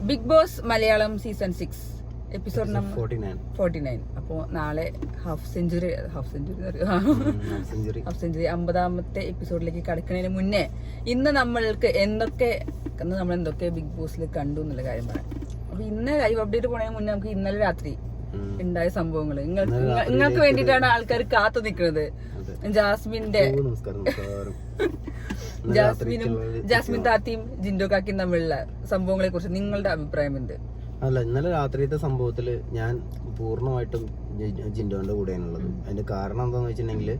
Big boss Malayalam season 6 episode number 49. അപ്പോ നാളെ half century 50ാമത്തെ എപ്പിസോഡിലേക്ക് കടക്കുന്നതിന് മുന്നേ ഇന്ന് നമ്മൾ എന്തൊക്കെ ബിഗ് ബോസിൽ കണ്ടു എന്നുള്ള കാര്യം പറയാം. അപ്പൊ ഇന്ന് ലൈവ് അപ്ഡേറ്റ് പോണതിന് മുന്നേ നമുക്ക് ഇന്നലെ രാത്രി ഉണ്ടായ സംഭവങ്ങൾ നിങ്ങൾക്ക് വേണ്ടിയിട്ടാണ് ആൾക്കാർ കാത്തു നിൽക്കുന്നത്. ജാസ്മിൻ താത്തിയും ജിൻഡോ കാക്കിയും തമ്മിലുള്ള സംഭവങ്ങളെ കുറിച്ച് നിങ്ങളുടെ അഭിപ്രായം എന്ത്? അല്ല, ഇന്നലെ രാത്രിയത്തെ സംഭവത്തില് ഞാൻ പൂർണ്ണമായിട്ടും ജിൻഡോന്റെ കൂടെയാണുള്ളത്. അതിന്റെ കാരണം എന്താന്ന് വെച്ചിട്ടുണ്ടെങ്കിൽ,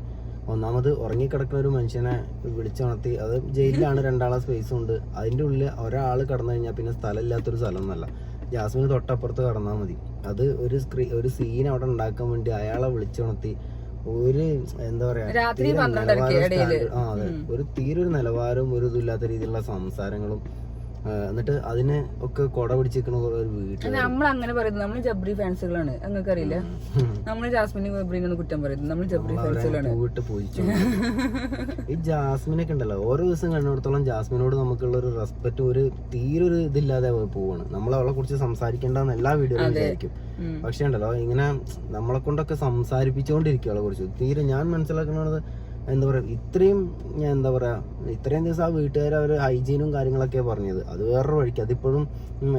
ഒന്നാമത് ഉറങ്ങിക്കിടക്കുന്ന ഒരു മനുഷ്യനെ വിളിച്ചുണർത്തി, അത് ജയിലിലാണ്, 2 ആളെ സ്പേസും ഉണ്ട്, അതിന്റെ ഉള്ളിൽ ഒരാൾ കടന്നു കഴിഞ്ഞാൽ പിന്നെ സ്ഥലമില്ലാത്തൊരു സ്ഥലം എന്നല്ല. ജാസ്മിന് തൊട്ടപ്പുറത്ത് കടന്നാൽ മതി. അത് ഒരു സീൻ അവിടെ ഉണ്ടാക്കാൻ വേണ്ടി അയാളെ വിളിച്ചുണർത്തി ഒരു എന്താ പറയാ തീരെ ഒരു നിലവാരവും ഒരു ഇതില്ലാത്ത രീതിയിലുള്ള സംസാരങ്ങളും, എന്നിട്ട് അതിനെ ഒക്കെ കൊട പിടിച്ചിരിക്കുന്ന ഒരു വീട്ടിൽ നമ്മളങ്ങനെ പറയുന്നത്. നമ്മൾ ജബ്രി ഫാൻസുകളാണ്, നിങ്ങൾക്ക് അറിയില്ല. നമ്മൾ ജാസ്മിനെ ജബ്രീനെ കുറ്റം പറയുന്നത്, നമ്മൾ ജബ്രി ഫാൻസുകളാണ്. വീട്ട് പോയിച്ചു ഈ ജാസ്മിനൊക്കെ ഉണ്ടല്ലോ, ഓരോ ദിവസം കണ്ടിടത്തോളം ജാസ്മിനോട് നമുക്കുള്ള ഒരു റെസ്പെക്ട് തീരെ ഒരു ഇതില്ലാതെ പോവാണ്. നമ്മൾ അവളെ കുറിച്ച് സംസാരിക്കേണ്ടെന്ന് എല്ലാ വീഡിയോയിലും വിചാരിക്കും. പക്ഷെ ഉണ്ടല്ലോ, ഇങ്ങനെ നമ്മളെ കൊണ്ടൊക്കെ സംസാരിപ്പിച്ചുകൊണ്ടിരിക്കും അവളെ കുറിച്ച്. തീരെ ഞാൻ മനസ്സിലാക്കുന്നത് എന്താ പറയാ, ഇത്രയും ദിവസം ആ വീട്ടുകാർ അവർ ഹൈജീനും കാര്യങ്ങളൊക്കെ പറഞ്ഞത്, അത് വേറൊരു വഴിക്ക്. അതിപ്പോഴും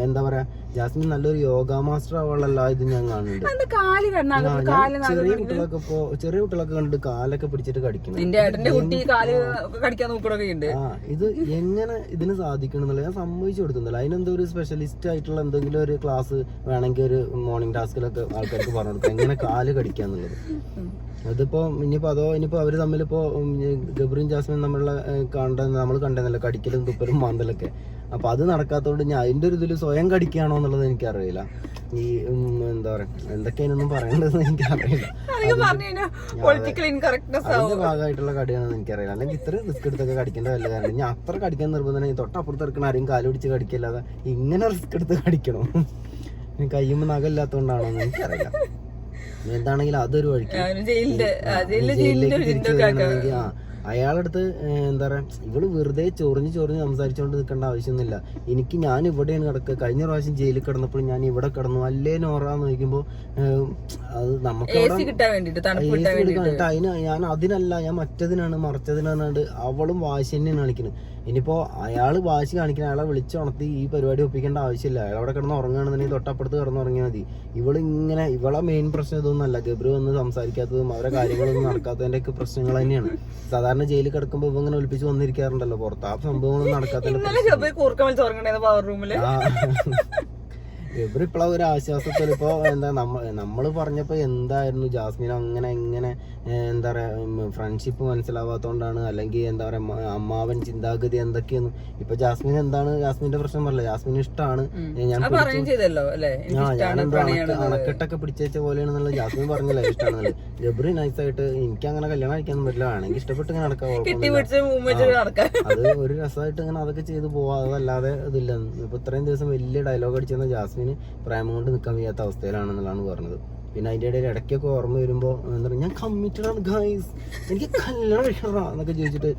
എന്താ പറയാ, ജാസ്മിൻ നല്ലൊരു യോഗ മാസ്റ്റർ ആവാനുള്ള ഇത് ഞാൻ കാണുന്നുണ്ട്. ചെറിയ കുട്ടികളൊക്കെ കണ്ടിട്ട് കാലൊക്കെ പിടിച്ചിട്ട് കടിക്കണം. ഇത് എങ്ങനെ ഇതിന് സാധിക്കണം എന്നുള്ളത് ഞാൻ സമ്മതിച്ചു കൊടുക്കുന്നില്ല. അതിനെന്തോ ഒരു സ്പെഷ്യലിസ്റ്റ് ആയിട്ടുള്ള എന്തെങ്കിലും ഒരു ക്ലാസ് വേണമെങ്കിൽ ഒരു മോർണിംഗ് ടാസ്കിലൊക്കെ ആൾക്കാർക്ക് പറഞ്ഞു കൊടുക്കാം, എങ്ങനെ കാല് കടിക്കാന്നുള്ളത്. അതിപ്പോ ഇനിയിപ്പോ അവര് തമ്മിലിപ്പോ ഗബ്രിയും ജാസ്മിനും തമ്മിലുള്ള നമ്മൾ കണ്ടെന്നല്ലോ, കടിക്കലും തുപ്പലും മാന്തലൊക്കെ. അപ്പൊ അത് നടക്കാത്തോണ്ട് ഞാൻ അതിന്റെ ഒരു ഇതിൽ സ്വയം കടിക്കുകയാണോ എന്നുള്ളത് എനിക്കറിയില്ല. ഈ എന്താ പറയാ, എന്തൊക്കെയാണെന്നും പറയേണ്ടതെന്ന് എനിക്കറിയില്ല. അതിന്റെ ഭാഗമായിട്ടുള്ള കടിയാണെന്ന് എനിക്കറിയില്ല. അല്ലെങ്കിൽ ഇത്രയും റിസ്ക് എടുത്തൊക്കെ കടിക്കേണ്ട വല്ല കാര്യം. ഞാൻ അത്ര കടിക്കാൻ നിർബന്ധം തൊട്ടപ്പുറത്ത് ഇറക്കണ ആരെയും കാല് പിടിച്ച് കടിക്കല്ലാതെ ഇങ്ങനെ റിസ്ക് എടുത്ത് കടിക്കണോ? കയ്യുമ്പോ നഖമില്ലാത്തോണ്ടാണോ എന്ന് എനിക്കറിയില്ല. എന്താണെങ്കിലും അതൊരു വഴിക്ക് അയാളടുത്ത് എന്താ പറയാ, ഇവള് വെറുതെ ചൊറിഞ്ഞ് സംസാരിച്ചോണ്ട് നിൽക്കേണ്ട ആവശ്യമൊന്നുമില്ല. ഞാൻ ഇവിടെയാണ് കിടക്കുക. കഴിഞ്ഞ പ്രാവശ്യം ജയിലിൽ കിടന്നപ്പോൾ ഞാൻ ഇവിടെ കിടന്നു അല്ലേ നോറാന്ന് ചോദിക്കുമ്പോ അത് നമുക്ക് ഞാൻ അതിനല്ല, ഞാൻ മറ്റതിനാണ് മറിച്ചതിനാണ് അവളും വാശി തന്നെയാണ് കാണിക്കുന്നത്. ഇനിയിപ്പോ അയാള് വാശി കാണിക്കുന്ന അയാളെ വിളിച്ചുണർത്തി ഈ പരിപാടി ഒപ്പിക്കേണ്ട ആവശ്യമില്ല. അയാളവിടെ കിടന്ന് ഉറങ്ങുകയാണെന്നുണ്ടെങ്കിൽ തൊട്ടപ്പുറത്ത് കിടന്നുറങ്ങിയാൽ മതി. ഇവളെ മെയിൻ പ്രശ്നം ഇതൊന്നും അല്ല. ഗബ്രു വന്ന് സംസാരിക്കാത്തതും അവരെ കാര്യങ്ങളൊന്നും നടക്കാത്തതിന്റെ ഒക്കെ പ്രശ്നങ്ങൾ തന്നെയാണ്. സാധാരണ ജയിലിൽ കിടക്കുമ്പോ ഇങ്ങനെ ഒലിപ്പിച്ച് വന്നിരിക്കാറുണ്ടല്ലോ പുറത്ത്. ആ സംഭവങ്ങളൊന്നും നടക്കാത്തതിന്റെ ഗബ്രു ഇപ്പോഴാ ഒരു ആശ്വാസത്തിൽ. ഇപ്പൊ എന്താ നമ്മള് പറഞ്ഞപ്പോ എന്തായിരുന്നു ജാസ്മിൻ അങ്ങനെ എന്താ പറയാ, ഫ്രണ്ട്ഷിപ്പ് മനസ്സിലാവാത്തോണ്ടാണ്, അല്ലെങ്കിൽ എന്താ പറയാ അമ്മാവൻ ചിന്താഗതി എന്തൊക്കെയെന്ന്. ഇപ്പൊ ജാസ്മിൻ എന്താണ്, ജാസ്മിന്റെ പ്രശ്നം പറയില്ല, ജാസ്മിന് ഇഷ്ടമാണ്. അണക്കെട്ടൊക്കെ പിടിച്ചേച്ച പോലെയാണെന്നുള്ള ജാസ്മിൻ പറഞ്ഞല്ലോ, ഇഷ്ടമാണെന്നല്ലേ. ഗബ്രി നൈസായിട്ട് എനിക്ക് അങ്ങനെ കല്യാണം കഴിക്കാനും പറ്റില്ല, ആണെങ്കിൽ ഇഷ്ടപ്പെട്ട് ഇങ്ങനെ നടക്കാം. അത് ഒരു രസമായിട്ട് ഇങ്ങനെ അതൊക്കെ ചെയ്ത് പോവാ, അതല്ലാതെ ഇതില്ല. ഇപ്പൊ ഇത്രയും ദിവസം വലിയ ഡയലോഗ് അടിച്ചെന്ന ജാസ്മിന് പ്രേമം കൊണ്ട് നിൽക്കാൻ വയ്യാത്ത അവസ്ഥയിലാണെന്നുള്ളതാണ് പറഞ്ഞത്. പിന്നെ അതിന്റെ ഇടയിൽ ഇടയ്ക്കൊക്കെ ഓർമ്മ വരുമ്പോ എന്താ പറയുക, ഞാൻ കമ്മിറ്റഡ് ആണ് ഗൈസ്, എനിക്ക് കല്യാണം കഴിക്കണം എന്നൊക്കെ ചോദിച്ചിട്ട്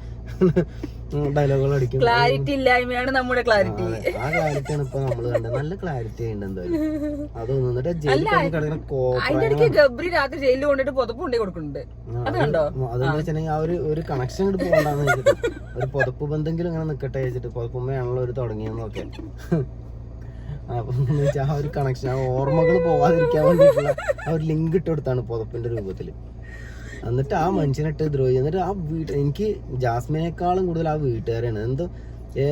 ഡയലോഗുകൾ അടിക്കും. ക്ലാരിറ്റി ഇല്ലായ്മയാണ് നമ്മുടെ ക്ലാരിറ്റി. ആ ക്ലാരിറ്റിയാണ് ഇപ്പൊ നമ്മള് കണ്ടത്. നല്ല ക്ലാരിറ്റി ഉണ്ട് എന്തായാലും. അതൊന്നും എന്നിട്ട് ഗബ്രി രാത്രി ജയിലിൽ കൊണ്ടിട്ട് പുതപ്പ് കൊണ്ടേ കൊടുക്കുന്നുണ്ട്. അതെന്ന് വെച്ചിട്ടുണ്ടെങ്കിൽ ആ ഒരു കണക്ഷൻ ഇട്ട് പോകണ്ടെന്ന് വെച്ചിട്ട്, ഒരു പുതപ്പ് ബന്ധെങ്കിലും ഇങ്ങനെ നിക്കട്ടെ വെച്ചിട്ട്, പുതപ്പുമ്മയാണല്ലോ ഒരു തുടങ്ങിയെന്നൊക്കെ. അപ്പൊ ആ ഒരു കണക്ഷൻ, ആ ഓർമ്മകൾ പോവാതിരിക്കാൻ വേണ്ടിയിട്ടുള്ള ആ ഒരു ലിങ്ക് ഇട്ട് കൊടുത്താണ് പുതപ്പിന്റെ രൂപത്തില്. എന്നിട്ട് ആ മനുഷ്യനിട്ട് ദ്രോഹി. എന്നിട്ട് ആ എനിക്ക് ജാസ്മിനേക്കാളും കൂടുതൽ ആ വീട്ടുകാരാണ്.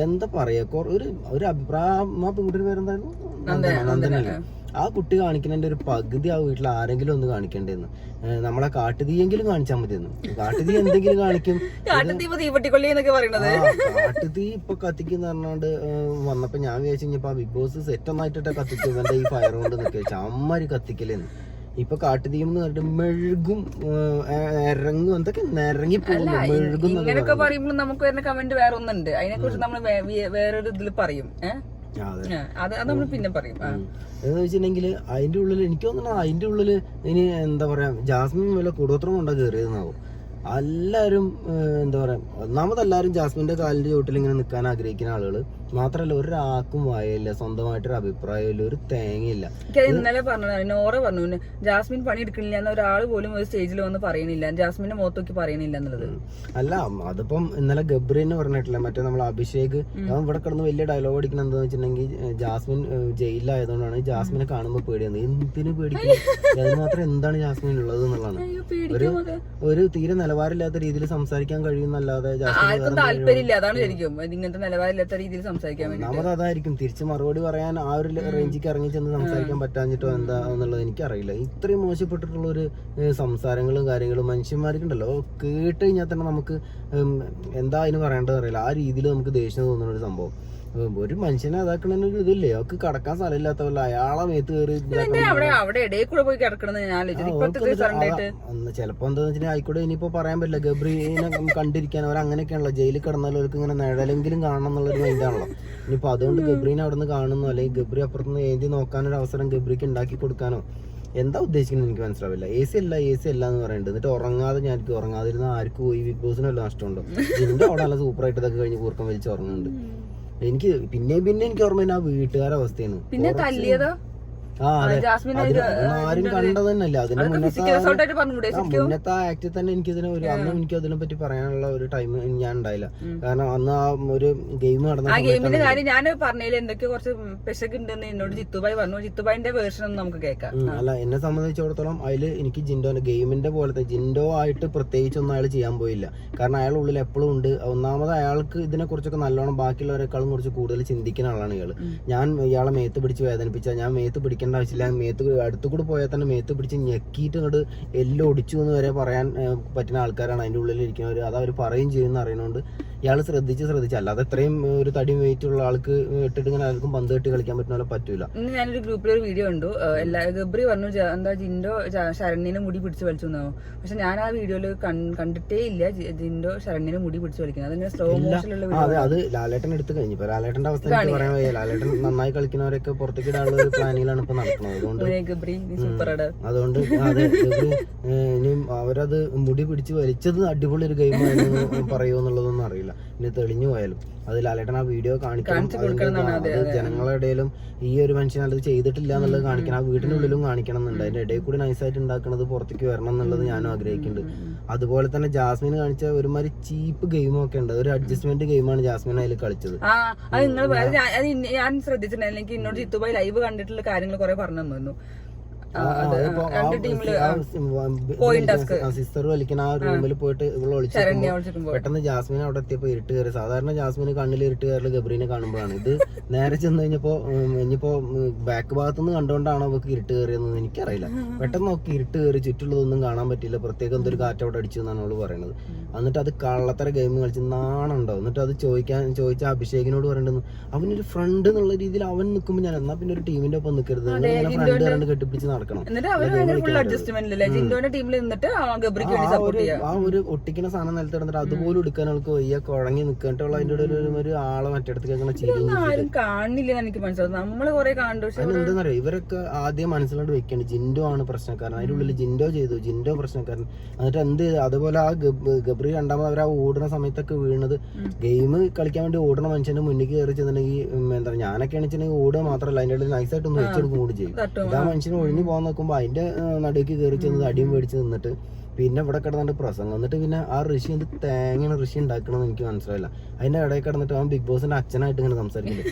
എന്താ പറയാ, ഒരു അഭിപ്രായം. ആ പെൺകുട്ടിയുടെ പേരെന്തായിരുന്നു? നന്ദനല്ലേ. ആ കുട്ടി കാണിക്കുന്നതിന്റെ ഒരു പകുതി ആ വീട്ടിൽ ആരെങ്കിലും ഒന്ന് കാണിക്കേണ്ടെന്ന്. നമ്മളെ കാട്ടുതീയെങ്കിലും കാണിച്ചാൽ മതിയെന്ന്. കാട്ടുതീ എന്തെങ്കിലും കാണിക്കും. കാട്ടുതീ ഇപ്പൊ കത്തിക്കുന്ന പറഞ്ഞോണ്ട് വന്നപ്പോ ഞാൻ വിചാരിച്ചു കഴിഞ്ഞപ്പോ ബിഗ് ബോസ് സെറ്റ് ഒന്നായിട്ടിട്ട് കത്തിക്കും ഇവന്റെ ഈ ഫയർ കൊണ്ട് നിൽക്കുക ചമ്മരി കത്തിക്കലെന്ന്. ഇപ്പൊ കാട്ടുതീയും എന്ന് പറഞ്ഞിട്ട് മെഴുകും ഇറങ്ങും എന്തൊക്കെ നിരങ്ങി പോകുന്നു. മെഴുകും ഇങ്ങനെയൊക്കെ പറയുമ്പോൾ നമുക്ക് വരുന്ന കമന്റ് വേറെ ഒന്നുണ്ട്. അതിനെ കുറിച്ച് നമ്മൾ വേറൊരു ഇതിൽ പറയും. നമ്മൾ പിന്നെ പറയും. എന്ന് വെച്ചിട്ടുണ്ടെങ്കിൽ അതിന്റെ ഉള്ളിൽ എനിക്ക് തോന്നുന്നു, അതിന്റെ ഉള്ളില് ഇനി എന്താ പറയാ, ജാസ്മിൻ വല്ല കൂടോത്രം കൊണ്ടാ കയറിയതെന്നാവും. എല്ലാരും എന്താ പറയാ, ഒന്നാമത് എല്ലാരും ജാസ്മിന്റെ കാലിന്റെ ചോട്ടിൽ ഇങ്ങനെ നിൽക്കാൻ ആഗ്രഹിക്കുന്ന ആളുകള്. മാത്രല്ല ഒരാൾക്കും വായയില്ല, സ്വന്തമായിട്ടൊരു അഭിപ്രായമില്ല, ഒരു തേങ്ങയില്ല. ഇന്നലെ പറഞ്ഞതാണ്, നോറ പറഞ്ഞു ജാസ്മിൻ പണി എടുക്കണില്ല എന്ന് ഒരാൾ പോലും ഒരു സ്റ്റേജിൽ വന്ന് പറയണില്ല, ജാസ്മിന്റെ മുഖത്തൊക്കെ പറയണില്ല എന്നുള്ളത്. അല്ല അതിപ്പം ഇന്നലെ ഗബ്രീന്ന് പറഞ്ഞിട്ടില്ല, മറ്റേ നമ്മൾ അഭിഷേക് അവൻ ഇവിടെ കിടന്ന് വലിയ ഡയലോഗ് അടിക്കണം എന്താന്ന് വെച്ചിട്ടുണ്ടെങ്കിൽ ജാസ്മിൻ ജയിലിലായതുകൊണ്ടാണ് ജാസ്മിനെ കാണുമ്പോൾ പേടിയാണ്. എന്തിനു പേടിക്കുന്നത്? അത് മാത്രം എന്താണ് ജാസ്മിൻ ഉള്ളത് എന്നുള്ളതാണ്. ഒരു തീരെ നിലവാരമില്ലാത്ത രീതിയിൽ സംസാരിക്കാൻ കഴിയുന്നല്ലാതെ താല്പര്യമില്ല. അതാണ് ശരിക്കും ഇങ്ങനത്തെ നിലവാരമില്ലാത്ത രീതിയിൽ സംസാരിക്കാൻ വേണ്ടി. ഒന്നാമത് അതായിരിക്കും, തിരിച്ച് മറുപടി പറയാൻ ആ ഒരു റേഞ്ചിക്ക് ഇറങ്ങി ചെന്ന് സംസാരിക്കാൻ പറ്റാഞ്ഞിട്ടോ എന്താ എന്നുള്ളത് എനിക്കറിയില്ല. ഇത്രയും മോശപ്പെട്ടിട്ടുള്ള ഒരു സംസാരങ്ങളും കാര്യങ്ങളും മനുഷ്യന്മാർക്കുണ്ടല്ലോ, കേട്ട് കഴിഞ്ഞാൽ തന്നെ നമുക്ക് എന്താ അതിന് പറയേണ്ടത് അറിയില്ല. ആ രീതിയിൽ നമുക്ക് ദേഷ്യം തോന്നുന്ന ഒരു സംഭവം. ഒരു മനുഷ്യനെ അതാക്കണ ഒരു ഇതില്ലേ, അവർക്ക് കടക്കാൻ സ്ഥലമില്ലാത്ത പോലെ അയാളെ മേത്ത് കയറി ചിലപ്പോ എന്താന്ന് വെച്ചാൽ ആയിക്കോട്ടെ, ഇനിയിപ്പോ പറയാൻ പറ്റില്ല. ഗബ്രീനെ കണ്ടിരിക്കാൻ അവർ അങ്ങനെയൊക്കെയാണല്ലോ, ജയിലിൽ കിടന്നാലും അവർക്ക് ഇങ്ങനെ നിഴലെങ്കിലും കാണണം എന്നുള്ളൊരു മൈൻഡാണല്ലോ. ഇനിയിപ്പോ അതുകൊണ്ട് ഗബ്രീനെ അവിടെ നിന്ന് കാണുന്നു, അല്ലെങ്കിൽ ഗബ്രി അപ്പുറത്തുനിന്ന് ഏന്തി നോക്കാനൊരു അവസരം ഗബ്രിക്ക് ഉണ്ടാക്കി കൊടുക്കാനോ എന്താ ഉദ്ദേശിക്കുന്നത് എനിക്ക് മനസ്സിലാവില്ല. എ സി അല്ല എന്ന് പറയുന്നുണ്ട്. എന്നിട്ട് ഉറങ്ങാതെ ഞാനിക്ക് ഉറങ്ങാതിരുന്ന ആർക്ക് പോയി ബിഗ് ബോസിന് വല്ല നഷ്ടമുണ്ടോ? ഇതിന്റെ അവിടെ നല്ല സൂപ്പറായിട്ട് ഇതൊക്കെ കഴിഞ്ഞ് കൂർക്കം വലിച്ച് ഉറങ്ങുന്നുണ്ട്. എനിക്ക് പിന്നെ എനിക്ക് ഓർമ്മ ആ വീട്ടുകാരുടെ അവസ്ഥയാണ്. പിന്നെ തല്ലിയതോ ആരും കണ്ടത് തന്നെയല്ല. അതിന് മുന്നത്തെ ആക്ടിൽ തന്നെ എനിക്കിതിനെ ഒരു അന്നും എനിക്ക് അതിനെ പറ്റി പറയാനുള്ള ഒരു ടൈം ഞാൻ ഉണ്ടായില്ല. കാരണം അന്ന് ആ ഒരു ഗെയിം നടന്ന ഗെയിമിന്റെ കാര്യം ഞാൻ പറഞ്ഞതിൽ എന്തൊക്കെ കുറച്ച് പെശക് ഉണ്ടെന്ന് എന്നോട് ജിത്തുബായി പറഞ്ഞു. ജിത്തുബായിന്റെ വേർഷൻ ഒന്നും നമുക്ക് കേൾക്കാം. അല്ല, എന്നെ സംബന്ധിച്ചിടത്തോളം അതിൽ എനിക്ക് ജിൻഡോന്റെ ഗെയിമിന്റെ പോലത്തെ ജിൻഡോ ആയിട്ട് പ്രത്യേകിച്ചൊന്നും അയാൾ ചെയ്യാൻ പോയില്ല. കാരണം അയാളുടെ ഉള്ളിൽ എപ്പോഴും ഉണ്ട്. ഒന്നാമത് അയാൾക്ക് ഇതിനെ കുറിച്ചൊക്കെ നല്ലോണം ബാക്കിയുള്ളവരെക്കാളും കുറച്ച് കൂടുതൽ ചിന്തിക്കുന്ന ആളാണ് ഇയാള്. ഞാൻ ഇയാളെ മേത്ത് പിടിച്ച് വേദനിപ്പിച്ച ഞാൻ മേത്ത് പിടിക്കേണ്ട ആവശ്യമില്ല, മേത്ത് അടുത്തു കൂടെ പോയാൽ തന്നെ മേത്ത് പിടിച്ച് ഞെക്കിയിട്ട് ഇങ്ങോട്ട് എല്ലാം ഒടിച്ചു എന്ന് വരെ പറയാൻ പറ്റുന്ന ആൾക്കാരാണ് അതിൻ്റെ ഉള്ളിൽ ഇരിക്കുന്നവർ. അത് അവർ പറയും ചെയ്യുമെന്ന് അറിയുന്നതുകൊണ്ട് ഇയാൾ ശ്രദ്ധിച്ച് അല്ലാതെ ഇത്രയും ഒരു തടി വെയിറ്റ് ഉള്ള ആൾക്ക് ഇട്ടിട്ട് ഇങ്ങനെ ആർക്കും പന്ത് കെട്ടി കളിക്കാൻ പറ്റുന്ന പറ്റൂല. ഇന്ന് ഞാനൊരു ഗ്രൂപ്പിൽ ഒരു വീഡിയോ കണ്ടു. ഗബ്രി പറഞ്ഞു എന്താ ജിൻഡോ ശരണ്യനെ മുടി പിടിച്ച് വലിച്ചു എന്നാവും. പക്ഷെ ഞാൻ ആ വീഡിയോയില് കണ്ടിട്ടേ ഇല്ല ജിൻഡോ ശരണ്യനെ മുടി പിടിച്ച് വലിക്കുന്നത്. അതിങ്ങനെ സ്ലോ മോഷനിലുള്ള വീഡിയോ. അത് ലാലേട്ടൻ എടുത്ത് കഴിഞ്ഞു. ഇപ്പൊ ലാലേട്ടന്റെ അവസ്ഥ എനിക്ക് പറയാൻ വയ്യ. ലാലേട്ടൻ നന്നായി കളിക്കുന്നവരൊക്കെ പുറത്തേക്ക് ഇടാനുള്ള ഒരു പ്ലാനിങ്ങിലാണ് ഇപ്പൊ നടക്കുന്നത്. അതുകൊണ്ട് അതെ ഗബ്രി ഇനിയും അവരത് മുടി പിടിച്ച് വലിച്ചത് അടിപൊളി ഒരു ഗെയിമായിരുന്നു പറയുമോ എന്നുള്ളതൊന്നും അറിയില്ല. ഇനി തെളിഞ്ഞു പോയാലും അത് ലാലേട്ടൻ ആ വീഡിയോ കാണിക്കണം. ജനങ്ങളുടെ ഇടയിലും ഈ ഒരു മനുഷ്യൻ അത് ചെയ്തിട്ടില്ല എന്നുള്ളത് കാണിക്കണം. ആ വീട്ടിനുള്ളിലും കാണിക്കണം എന്നുണ്ട്. അതിന്റെ ഇടയിൽ കൂടി നൈസായിട്ട് ഉണ്ടാക്കുന്നത് പുറത്തേക്ക് വരണം എന്നുള്ളത് ഞാനും ആഗ്രഹിക്കുന്നുണ്ട്. അതുപോലെ തന്നെ ജാസ്മിൻ കാണിച്ച ഒരുമാതിരി ചീപ്പ് ഗെയിമൊക്കെ ഉണ്ട്. ഒരു അഡ്ജസ്റ്റ്മെന്റ് ഗെയിമാണ് ജാസ്മിൻ അതിൽ കളിച്ചത്. ഞാൻ ശ്രദ്ധിച്ചിട്ടുണ്ടായിരുന്നു. എനിക്ക് എന്നോട് ജിത്തുബായി ലൈവ് കണ്ടിട്ടുള്ള കാര്യങ്ങൾ കുറെ പറഞ്ഞു തന്നു. സിസ്റ്റർ വലിക്കുന്ന ആ റൂമിൽ പോയിട്ട് ഇവിടെ ഒളിച്ചു. പെട്ടെന്ന് ജാസ്മിൻ അവിടെ എത്തിയപ്പോ ഇരുട്ട് കയറി. സാധാരണ ജാസ്മിന് കണ്ണിൽ ഇരുട്ട് കയറല് ഗബ്രീനെ കാണുമ്പോഴാണ്. ഇത് നേരെ ചെന്ന് കഴിഞ്ഞപ്പോ ഇനിയിപ്പോ ബാക്ക് ഭാഗത്തുനിന്ന് കണ്ടുകൊണ്ടാണോ അവർക്ക് ഇരുട്ട് കയറിയെന്ന് എനിക്കറിയില്ല. പെട്ടെന്ന് നോക്കി ഇരുട്ട് കയറി, ചുറ്റുള്ളതൊന്നും കാണാൻ പറ്റില്ല. പ്രത്യേകം എന്തൊരു കാറ്റ് അവിടെ അടിച്ചു എന്നാണ് അവള് പറയുന്നത്. എന്നിട്ട് അത് കള്ളത്തര ഗെയിം കളിച്ച് നാണുണ്ടാവും. എന്നിട്ട് അത് ചോദിച്ച അഭിഷേകിനോട് പറയേണ്ടത് അവനൊരു ഫ്രണ്ട് എന്നുള്ള രീതിയിൽ അവൻ നിൽക്കുമ്പോൾ ഞാൻ എന്നാ പിന്നെ ഒരു ടീമിന്റെ ഒപ്പം നിൽക്കരുത്, ഫ്രണ്ട് കണ്ട് കെട്ടിപ്പിടിച്ച് നടക്കണം. ആ ഒരു ഒട്ടിക്കുന്ന സാധനം നിലത്ത് കിടന്നിട്ട് അതുപോലും എടുക്കാൻ അവൾക്ക് വയ്യ, കുഴങ്ങി നിൽക്കേണ്ടുള്ള അതിന്റെ ഒരു ആളെ മറ്റെടുത്ത് കേൾക്കുന്ന എന്താ പറയാ. ഇവരൊക്കെ ആദ്യം മനസ്സിലോട്ട് വെക്കാണ് ജിൻഡോ ആണ് പ്രശ്നക്കാരൻ. അതിന്റെ ഉള്ളിൽ ജിൻഡോ പ്രശ്നക്കാരൻ. എന്നിട്ട് എന്ത് അതുപോലെ ആ ഗബ്രി രണ്ടാമത് അവർ ആ ഓടുന്ന സമയത്തൊക്കെ വീണത് ഗെയിം കളിക്കാൻ വേണ്ടി ഓടുന്ന മനുഷ്യന്റെ മുന്നിൽ കയറി ചെന്നിട്ടുണ്ടെങ്കിൽ എന്താ ഞാനൊക്കെ ആണെന്നുവെച്ചിട്ടുണ്ടെങ്കിൽ ഓടുക മാത്രമല്ല അതിന്റെ ഇടയിൽ നൈസായിട്ട് ഒന്ന് വെച്ചെടുക്കും കൂടി ചെയ്യും. ആ മനുഷ്യന് ഒഴിഞ്ഞു പോകാൻ നോക്കുമ്പോൾ അതിന്റെ നടുക്ക് കയറി ചെന്നത് അടിയും മേടിച്ച് നിന്നിട്ട് പിന്നെ ഇവിടെ കിടന്നിട്ട് പ്രസംഗം. എന്നിട്ട് പിന്നെ ആ ഋഷി എന്ത് തേങ്ങയാണ് ഋഷി ഉണ്ടാക്കണമെന്ന് എനിക്ക് മനസ്സിലായില്ല. അതിന്റെ ഇടയിൽ കിടന്നിട്ട് അവൻ ബിഗ് ബോസിന്റെ അച്ഛനായിട്ട് ഇങ്ങനെ സംസാരിക്കുന്നുണ്ട്.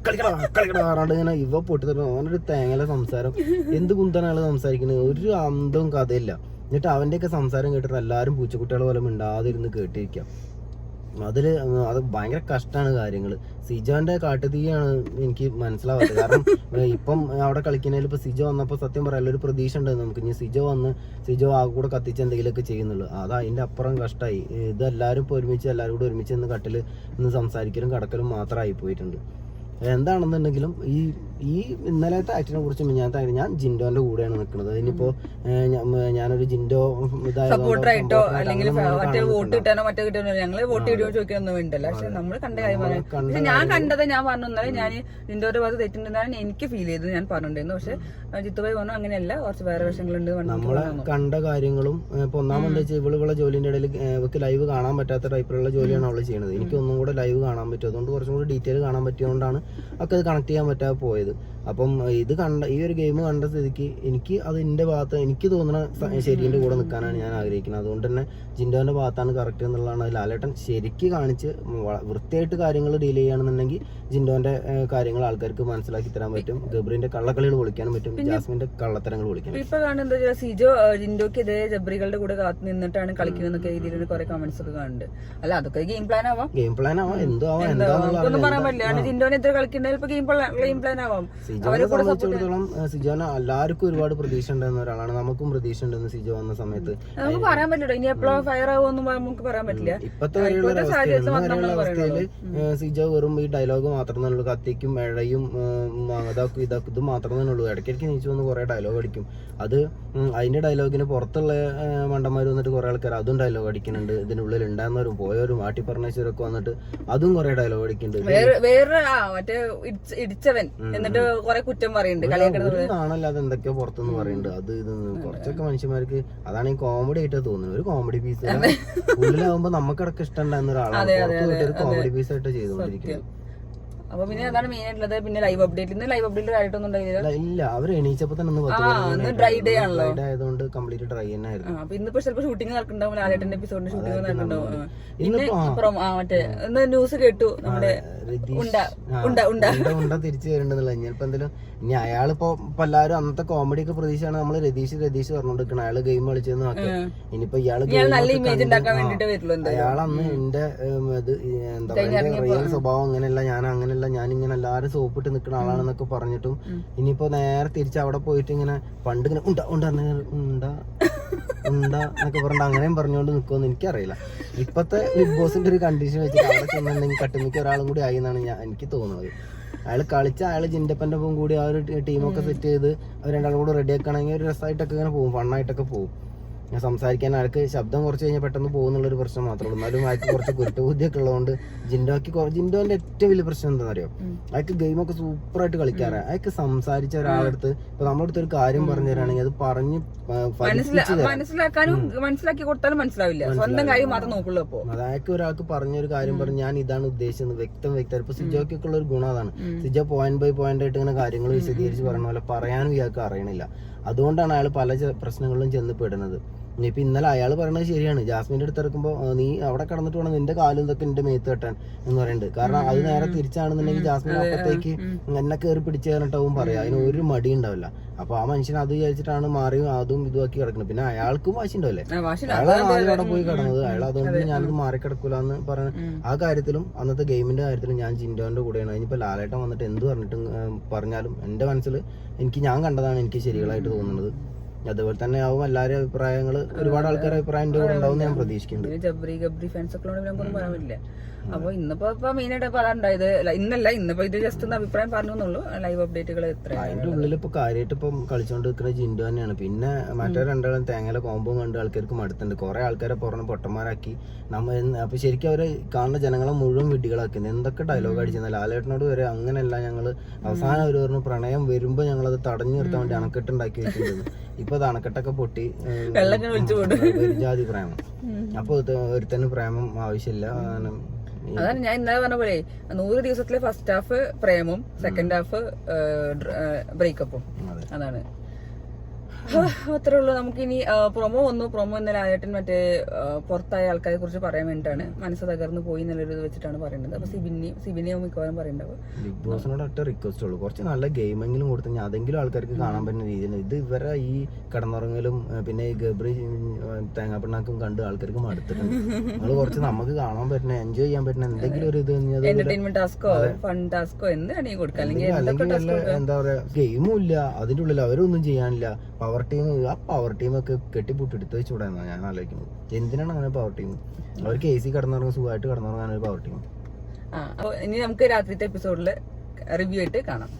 കളിക്കടാ ഇങ്ങനെ ഇവ പൊട്ടിത്തരും. അവനൊരു തേങ്ങയിലെ സംസാരം. എന്ത് കുന്തനാണ് സംസാരിക്കുന്നത്, ഒരു അന്തവും കഥയില്ല. എന്നിട്ട് അവന്റെയൊക്കെ സംസാരം കേട്ടിട്ട് എല്ലാവരും പൂച്ചക്കുട്ടികളെ പോലെ മിണ്ടാതിരുന്ന് കേട്ടിരിക്കാം. അത് ഭയങ്കര കഷ്ടമാണ് കാര്യങ്ങൾ. സിജോന്റെ കാട്ടുതീയാണ് എനിക്ക് മനസ്സിലാവാത്തത്. കാരണം ഇപ്പം അവിടെ കളിക്കുന്നതിൽ ഇപ്പൊ സിജോ വന്നപ്പോ സത്യം പറയാൻ ഒരു പ്രതീക്ഷ ഉണ്ട് നമുക്ക്. ഇനി സിജോ ആ കൂടെ കത്തിച്ച് എന്തെങ്കിലുമൊക്കെ ചെയ്യുന്നുള്ളൂ. അത് അതിന്റെ അപ്പുറം കഷ്ടമായി. ഇത് എല്ലാവരും ഇപ്പൊ എല്ലാവരും കൂടെ ഒരുമിച്ച് നിന്ന് കട്ടില് നിന്ന് സംസാരിക്കലും കടക്കലും മാത്രമായി പോയിട്ടുണ്ട്. എന്താണെന്നുണ്ടെങ്കിലും ഈ ഇന്നലത്തെ ആക്ടിനെ കുറിച്ച് ഞാൻ ജിൻഡോന്റെ കൂടെയാണ് നിൽക്കുന്നത്. ഇനിയിപ്പോ ഞാനൊരു ജിൻഡോ സപ്പോർട്ടറായിട്ടോ അല്ലെങ്കിൽ മറ്റേ വോട്ട് കിട്ടാനോ മറ്റേ കിട്ടാനോ ഞങ്ങള് വോട്ട് ഇടുകയോ ചോദിക്കാനൊന്നും വേണ്ടല്ല. പക്ഷെ നമ്മൾ കണ്ട കാര്യം പറയാം. പക്ഷെ ഞാൻ കണ്ടത് ഞാൻ പറഞ്ഞു എന്നാലും ഞാൻ ജിൻഡോയുടെ ഭാഗത്ത് തെറ്റുണ്ടെന്നാണ് എനിക്ക് ഫീൽ ചെയ്തത്. ഞാൻ പറഞ്ഞിട്ടുണ്ടായിരുന്നു. പക്ഷെ ജിത്തുഭായി പറഞ്ഞു അങ്ങനെയല്ല, കുറച്ച് വേറെ വശങ്ങളുണ്ട്. നമ്മളെ കണ്ട കാര്യങ്ങളും ഇപ്പൊ ഒന്നാമത് വെച്ചാൽ ഇവളെ ജോലിന്റെ ഇടയിൽ ഇവക്ക് ലൈവ് കാണാൻ പറ്റാത്ത ടൈപ്പിലുള്ള ജോലിയാണ് അവള് ചെയ്യുന്നത്. എനിക്ക് ഒന്നും കൂടെ ലൈവ് കാണാൻ പറ്റും. അതുകൊണ്ട് കുറച്ചും കൂടി ഡീറ്റെയിൽ കാണാൻ പറ്റിയതുകൊണ്ടാണ് ഒക്കെ അത് കണക്ട് ചെയ്യാൻ പറ്റാതെ പോയത്. അപ്പം ഇത് കണ്ട ഈ ഒരു ഗെയിം കണ്ട സ്ഥിതിക്ക് എനിക്ക് അത് എന്റെ ഭാഗത്ത് എനിക്ക് തോന്നുന്ന ശരിയുടെ കൂടെ നിൽക്കാനാണ് ഞാൻ ആഗ്രഹിക്കുന്നത്. അതുകൊണ്ട് തന്നെ ജിൻഡോന്റെ ഭാഗത്താണ് കറക്റ്റ് എന്നുള്ളതാണ്. ലാലേട്ടൻ ശരിക്ക് കാണിച്ച് വൃത്തിയായിട്ട് കാര്യങ്ങൾ ഡീൽ ചെയ്യുകയാണെന്നുണ്ടെങ്കിൽ ജിൻഡോന്റെ കാര്യങ്ങൾ ആൾക്കാർക്ക് മനസ്സിലാക്കി തരാൻ പറ്റും. ഗബ്രിന്റെ കള്ളക്കളികൾ പൊളിക്കാനും പറ്റും, ജാസ്മിന്റെ കള്ളത്തരങ്ങൾ പൊളിക്കാനും. ഇപ്പൊ കാണുന്നത് സിജോ ജിൻഡോക്കെതിരെ ജബ്രികളുടെ കൂടെ കാത്തു നിന്നിട്ടാണ് കളിക്കുന്നതൊക്കെ രീതിയിൽ കുറെ കമന്റ്സ് ഒക്കെ കാണുന്നുണ്ട്. അല്ല അതൊക്കെ ഗെയിം പ്ലാൻ ആവാം, എന്തോ ആവാം, ഒന്നും പറയാൻ പറ്റില്ല. ജിൻഡോനെതിരെ കളിക്കുന്നത് ഇപ്പൊ ഗെയിം പ്ലാൻ ആവാം. സിജോനെ സംബന്ധിച്ചിടത്തോളം സിജോനെ എല്ലാവർക്കും ഒരുപാട് പ്രതീക്ഷ ഉണ്ടെന്ന ഒരാളാണ്. നമുക്കും പ്രതീക്ഷ ഉണ്ടെന്ന് സിജോ വന്ന സമയത്ത് നമുക്ക് പറയാൻ പറ്റില്ല. ഇനി എപ്പോഴും ഫയർ ആവുമെന്നും നമുക്ക് പറയാൻ പറ്റില്ല. ഇപ്പത്തെ വരെയുള്ള അവസ്ഥയില് സിജോ വെറും ഈ ഡയലോഗ് മാത്രമേ ഉള്ളൂ. കത്തിക്കും ഇഴയും അതാക്കും ഇതാക്കും ഇത് മാത്രമേ ഉള്ളൂ. ഇടയ്ക്കിടയ്ക്ക് നീച്ചു വന്ന് കുറെ ഡയലോഗ് അടിക്കും. അത് അതിന്റെ ഡയലോഗിന് പുറത്തുള്ള മണ്ടന്മാർ വന്നിട്ട് കുറെ ആൾക്കാർ അതും ഡയലോഗ് അടിക്കുന്നുണ്ട്. ഇതിനുള്ളിൽ ഉണ്ടാകുന്നവരും പോയവരും ആട്ടി പറഞ്ഞവരൊക്കെ വന്നിട്ട് അതും കുറെ ഡയലോഗ് അടിക്കുന്നുണ്ട്. വേറെ മറ്റേ ഇടിച്ചവൻ എന്നിട്ട് കുറെ കുറ്റം പറയുന്നുണ്ട്. കാണല്ലാതെ എന്തൊക്കെയോ പുറത്തുനിന്ന് പറയുന്നുണ്ട്. അത് ഇത് കുറച്ചൊക്കെ മനുഷ്യന്മാർക്ക് അതാണ് ഈ കോമഡി ആയിട്ട് തോന്നുന്നത്. ഒരു കോമഡി പീസ് ഉള്ളിലാവുമ്പോ നമുക്കിടക്ക് ഇഷ്ടമുണ്ടായിരുന്ന ഒരാളാണ് ഒരു കോമഡി പീസ് ആയിട്ട് ചെയ്തുകൊണ്ടിരിക്കുന്നത്. അപ്പൊ പിന്നെ അതാണ് മെയിൻ ആയിട്ടുള്ളത്. പിന്നെ ലൈവ് അപ്ഡേറ്റ് ഇന്ന് ലൈവ് അപ്ഡേറ്റ് കാര്യമായിട്ടൊന്നും ഉണ്ടായില്ല. ഇല്ല, അവർ എണീച്ചപ്പോ തന്നെ ഡ്രൈ ഡേ ആണല്ലോ, ആയതുകൊണ്ട് കംപ്ലീറ്റ് ഡ്രൈ തന്നെ ആയിരുന്നു. അപ്പൊ ഇന്നിപ്പോ ചിലപ്പോ ഷൂട്ടിംഗ് നടക്കുന്നുണ്ടാവും, ലാലേട്ടന്റെ എപ്പിസോഡിന്റെ ഷൂട്ടിംഗ് നടക്കുന്നുണ്ടാവും. മറ്റേ ഇന്ന് ന്യൂസ് കേട്ടു നമ്മുടെ ഉണ്ട തിരിച്ചു വരുന്നുണ്ടെന്നില്ല. ഇനിയിപ്പോ എന്തെങ്കിലും ഇനി അയാളിപ്പോ എല്ലാവരും അന്നത്തെ കോമഡി ഒക്കെ പ്രതീക്ഷയാണ് നമ്മള് രതീഷ് പറഞ്ഞോണ്ടിരിക്കണം. അയാള് ഗെയിം കളിച്ചെന്ന് നോക്കി. ഇനിയിപ്പോ അയാളന്ന് എന്റെ എന്താ പറയുക റിയൽ സ്വഭാവം അങ്ങനെയല്ല, ഞാൻ ഇങ്ങനെ എല്ലാരും സോപ്പിട്ട് നിൽക്കുന്ന ആളാണെന്നൊക്കെ പറഞ്ഞിട്ടും ഇനിയിപ്പോ നേരെ തിരിച്ച് അവിടെ പോയിട്ട് ഇങ്ങനെ പണ്ട് ഇങ്ങനെ ഉണ്ടാ എന്നൊക്കെ പറഞ്ഞിട്ട് അങ്ങനെയും പറഞ്ഞുകൊണ്ട് നിൽക്കുമെന്ന് എനിക്കറിയില്ല. ഇപ്പത്തെ ബിഗ് ബോസിന്റെ ഒരു കണ്ടീഷൻ വെച്ചിട്ട് അവിടെ ചെന്നുണ്ടെങ്കിൽ കട്ടുമിക്ക ഒരാളും കൂടി ആയി എന്നാണ് എനിക്ക് തോന്നുന്നത്. അയാൾ കളിച്ച അയാൾ ജിൻഡപ്പന്റെ ഒപ്പം കൂടി ആ ഒരു ടീമൊക്കെ സെറ്റ് ചെയ്ത് അവർ രണ്ടാളും കൂടെ റെഡി ആക്കുകയാണെങ്കിൽ ഒരു രസമായിട്ടൊക്കെ ഇങ്ങനെ പോകും, ഫണ്ണായിട്ടൊക്കെ പോകും. സംസാരിക്കാൻ അയാൾക്ക് ശബ്ദം കുറച്ച് കഴിഞ്ഞാൽ പെട്ടെന്ന് പോകുന്നുള്ളൊരു പ്രശ്നം മാത്രമേ ഉള്ളൂ. എന്നാലും അയാൾക്ക് കുറച്ച് കുരുട്ടുബുദ്ധിയൊക്കെ ഉള്ളതുകൊണ്ട് ജിൻഡോന്റെ ഏറ്റവും വലിയ പ്രശ്നം എന്താണെന്നറിയോ, അയാൾക്ക് ഗെയിമൊക്കെ സൂപ്പറായിട്ട് കളിക്കാറ്. അയാൾക്ക് സംസാരിച്ച ഒരാളടുത്ത് ഇപ്പൊ നമ്മുടെ അടുത്ത് ഒരു കാര്യം പറഞ്ഞു തരാണെങ്കിൽ അത് പറഞ്ഞ് മനസ്സിലാക്കി കൊടുത്താലും മനസ്സിലാവില്ല, സ്വന്തം കാര്യം മാത്രം നോക്കുള്ളൂ. അപ്പൊ അതായത് ഒരാൾക്ക് പറഞ്ഞൊരു കാര്യം പറഞ്ഞ് ഞാൻ ഇതാണ് ഉദ്ദേശിച്ചത് വ്യക്തം ഇപ്പൊ സിജോക്കൊക്കെ ഉള്ള ഒരു ഗുണം അതാണ്. സിജോ പോയിന്റ് ബൈ പോയിന്റ് ആയിട്ട് ഇങ്ങനെ കാര്യങ്ങൾ വിശദീകരിച്ച് പറഞ്ഞ പോലെ പറയാനും ഇയാൾക്ക് അറിയണില്ല. അതുകൊണ്ടാണ് അയാൾ പല പ്രശ്നങ്ങളിലും ചെന്ന് പെടുന്നത്. ഇനിയിപ്പോ ഇന്നലെ അയാൾ പറയുന്നത് ശരിയാണ്. ജാസ്മിന്റെ അടുത്ത് ഇറക്കുമ്പോൾ നീ അവിടെ കിടന്നിട്ട് വേണം നിന്റെ കാലും ഇതൊക്കെ എന്റെ മേത്ത് കെട്ടാൻ എന്ന് പറയുന്നുണ്ട്. കാരണം അത് നേരെ തിരിച്ചാണെന്നുണ്ടെങ്കിൽ ജാസ്മിൻ അപ്പത്തേക്ക് എന്നെ കയറി പിടിച്ചു തന്നിട്ടാവും പറയാം. അതിന് ഒരു മടി ഉണ്ടാവില്ല. അപ്പൊ ആ മനുഷ്യൻ അത് വിചാരിച്ചിട്ടാണ് മാറിയും അതും ഇതുമാക്കി കിടക്കുന്നത്. പിന്നെ അയാൾക്കും വാശി ഉണ്ടാവില്ലേ, അയാളാണ് ആദ്യം അവിടെ പോയി കിടന്നത്. അയാൾ അതുകൊണ്ട് ഞാനത് മാറിക്കിടക്കൂല എന്ന് പറഞ്ഞ ആ കാര്യത്തിലും അന്നത്തെ ഗെയിമിന്റെ കാര്യത്തിലും ഞാൻ ജിൻഡോന്റെ കൂടെയാണ്. ഇനിയിപ്പോ ലാലേട്ടൻ വന്നിട്ട് എന്ത് പറഞ്ഞാലും എന്റെ മനസ്സിൽ ഞാൻ കണ്ടതാണ് എനിക്ക് ശരികളായിട്ട് തോന്നുന്നത്. അതുപോലെ തന്നെ ആവും എല്ലാവരും അഭിപ്രായങ്ങൾ, ഒരുപാട് ആൾക്കാരുടെ അഭിപ്രായം എന്റെ കൂടെ ഉണ്ടാവും ഞാൻ പ്രതീക്ഷിക്കുന്നുണ്ട്. ഗബ്രി ഫാൻസ് ഒക്കെ നമുക്കൊന്നും പറയാൻ പറ്റില്ല. അപ്പൊ ഇന്നിപ്പോ മെയിൻ ആയിട്ട് ഉണ്ടായത് ഇന്നിപ്പോ ഇത് ജസ്റ്റ് ഒന്ന് അഭിപ്രായം പറഞ്ഞുള്ളൂ. ലൈവ് അപ്ഡേറ്റുകൾ എത്ര അതിന്റെ ഉള്ളിൽ ഇപ്പൊ കാര്യമായിട്ട് ഇപ്പം കളിച്ചോണ്ടിരിക്കുന്ന ജിൻഡോ തന്നെയാണ്. പിന്നെ മറ്റേ രണ്ടാളും തേങ്ങയിലെ കോമ്പോ കണ്ട് ആൾക്കാർക്ക് മടുത്തുണ്ട്. കുറെ ആൾക്കാരെ പുറമെ പൊട്ടന്മാരാക്കി അപ്പൊ ശരിക്കും അവരെ കാണുന്ന ജനങ്ങളെ മുഴുവൻ വിഡ്ഢികളാക്കുന്നത്. എന്തൊക്കെ ഡയലോഗ് അടിച്ചെന്നാൽ ലാലേട്ടനോട് വരെ അങ്ങനെയല്ല, ഞങ്ങള് അവസാനം അവർ പറഞ്ഞു പ്രണയം വരുമ്പോ ഞങ്ങളത് തടഞ്ഞു നിർത്താൻ വേണ്ടി അണക്കെട്ടുണ്ടാക്കി വെച്ചിട്ടുണ്ട്. ഇപ്പൊ അത് അണക്കെട്ടൊക്കെ പൊട്ടി ജാതി പ്രേമം. അപ്പൊ ഒരുത്തന്നെ പ്രേമം ആവശ്യമില്ല. അതാണ് ഞാൻ ഇന്നലെ പറഞ്ഞ പോലെ 100 ദിവസത്തിലെ ഫസ്റ്റ് ഹാഫ് പ്രേമവും സെക്കൻഡ് ഹാഫ് ബ്രേക്കപ്പും. അതാണ് അത്രേ ഉള്ളൂ. നമുക്കിനി പ്രൊമോ ഇന്നലെ ആയേട്ടൻ മറ്റേ പുറത്തായ ആൾക്കാരെ കുറിച്ച് പറയാൻ വേണ്ടിയിട്ടാണ്. മനസ്സ് തകർന്നു പോയി എന്നുള്ളൊരു ഇത് വെച്ചിട്ടാണ് പറയുന്നത്. അപ്പൊ സിബിനെയോ മിക്കവാറും പറയുന്നുണ്ടാവും. ബിഗ് ബോസിനോട് ഒറ്റ റിക്വസ്റ്റ് ഉള്ളൂ, കുറച്ച് നല്ല ഗെയിമെങ്കിലും കൊടുത്തു അതെങ്കിലും ആൾക്കാർക്ക് കാണാൻ പറ്റുന്ന രീതിയിൽ. ഇത് ഇവരെ ഈ കിടന്നുറങ്ങലും പിന്നെ ഈ ഗബ്രി തേങ്ങാപ്പിണ്ണാക്കും കണ്ട് ആൾക്കാർക്ക് മടുത്തിട്ടുണ്ട്. നമ്മള് കുറച്ച് നമുക്ക് കാണാൻ പറ്റുന്ന എൻജോയ് ചെയ്യാൻ പറ്റുന്ന എന്തെങ്കിലും ഒരു ഇത് എന്റർടൈൻമെന്റ് ടാസ്കോ ഫൺ ടാസ്കോ എന്താണ് കൊടുക്കുക. അല്ലെങ്കിൽ എന്താ പറയാ ഗെയിമും ഇല്ല അതിന്റെ ഉള്ളിൽ അവരൊന്നും ചെയ്യാനില്ല. പവർ ടീമൊക്കെ കെട്ടിപ്പൂട്ടി എടുത്ത് വെച്ചുകൂടാന്നാ ഞാൻ ആലോചിക്കുന്നത്. എന്തിനാണ് അങ്ങനെ പവർ ടീം? അവർക്ക് AC കിടന്നുറങ്ങാൻ സുഖമായിട്ട് കിടന്നുറങ്ങാൻ ഒരു പവർ ടീം. ഇനി നമുക്ക് രാത്രിത്തെ എപ്പിസോഡില് റിവ്യൂ ആയിട്ട് കാണാം.